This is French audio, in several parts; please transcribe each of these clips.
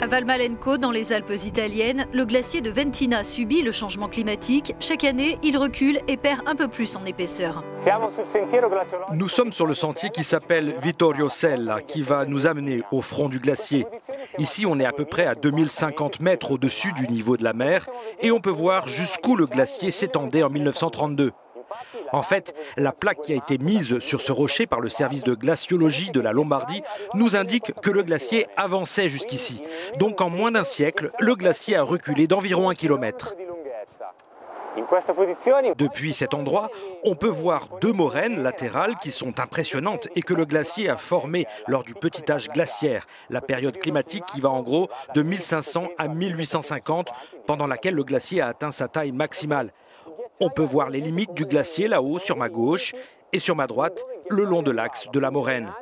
À Valmalenco, dans les Alpes italiennes, le glacier de Ventina subit le changement climatique. Chaque année, il recule et perd un peu plus en épaisseur. Nous sommes sur le sentier qui s'appelle Vittorio Sella, qui va nous amener au front du glacier. Ici, on est à peu près à 2050 mètres au-dessus du niveau de la mer et on peut voir jusqu'où le glacier s'étendait en 1932. En fait, la plaque qui a été mise sur ce rocher par le service de glaciologie de la Lombardie nous indique que le glacier avançait jusqu'ici. Donc en moins d'un siècle, le glacier a reculé d'environ 1 kilomètre. Depuis cet endroit, on peut voir 2 moraines latérales qui sont impressionnantes et que le glacier a formées lors du petit âge glaciaire, la période climatique qui va en gros de 1500 à 1850, pendant laquelle le glacier a atteint sa taille maximale. On peut voir les limites du glacier là-haut sur ma gauche et sur ma droite, le long de l'axe de la moraine.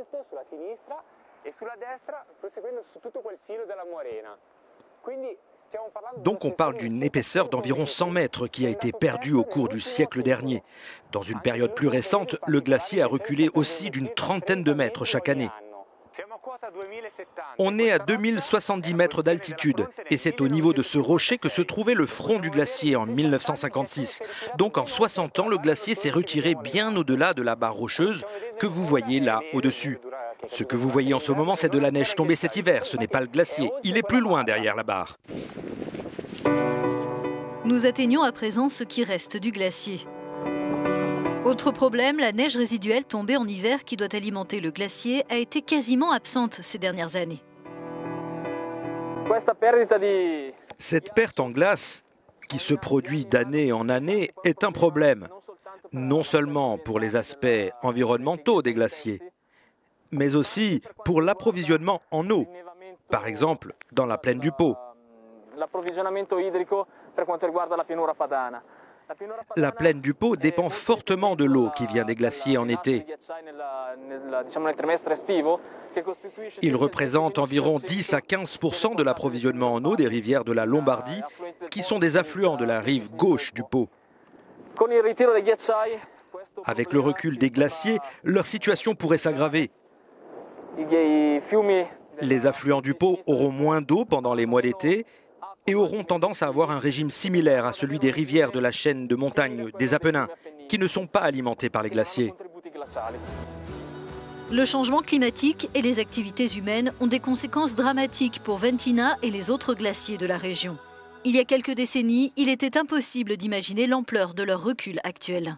Donc on parle d'une épaisseur d'environ 100 mètres qui a été perdue au cours du siècle dernier. Dans une période plus récente, le glacier a reculé aussi d'une trentaine de mètres chaque année. On est à 2070 mètres d'altitude et c'est au niveau de ce rocher que se trouvait le front du glacier en 1956. Donc en 60 ans, le glacier s'est retiré bien au-delà de la barre rocheuse que vous voyez là au-dessus. Ce que vous voyez en ce moment, c'est de la neige tombée cet hiver, ce n'est pas le glacier. Il est plus loin derrière la barre. Nous atteignons à présent ce qui reste du glacier. Autre problème, la neige résiduelle tombée en hiver qui doit alimenter le glacier a été quasiment absente ces dernières années. Cette perte en glace, qui se produit d'année en année, est un problème. Non seulement pour les aspects environnementaux des glaciers, mais aussi pour l'approvisionnement en eau. Par exemple, dans la plaine du Pô. La plaine du Pô dépend fortement de l'eau qui vient des glaciers en été. Il représente environ 10 à 15% de l'approvisionnement en eau des rivières de la Lombardie, qui sont des affluents de la rive gauche du Pô. Avec le recul des glaciers, leur situation pourrait s'aggraver. Les affluents du Pô auront moins d'eau pendant les mois d'été et auront tendance à avoir un régime similaire à celui des rivières de la chaîne de montagnes des Apennins, qui ne sont pas alimentées par les glaciers. Le changement climatique et les activités humaines ont des conséquences dramatiques pour Ventina et les autres glaciers de la région. Il y a quelques décennies, il était impossible d'imaginer l'ampleur de leur recul actuel.